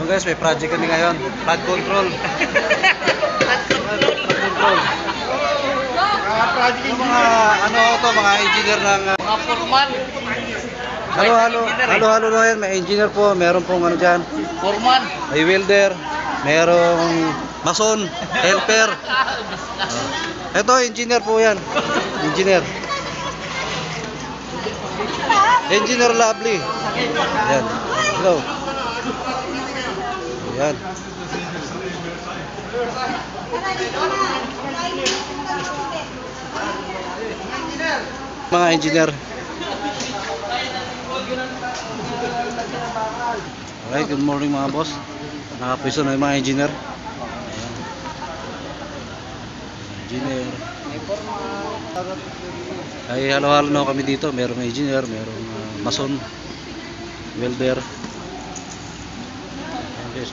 Guys, may project kami ngayon. Flood control. Yung mga ano to, mga engineer ng Mga formal. halo-halo na yan. May engineer po, meron pong ano diyan. Formal. May welder, merong mason, helper. Ito, engineer po yan. Engineer. Engineer Lovely. Ayan. Hello. Ayan. Mga engineer. Alright, good morning mga boss. Nakapiso na yung mga engineer. Engineer. Ay halo-halo na kami dito. Merong engineer, merong mason, welder. Okay,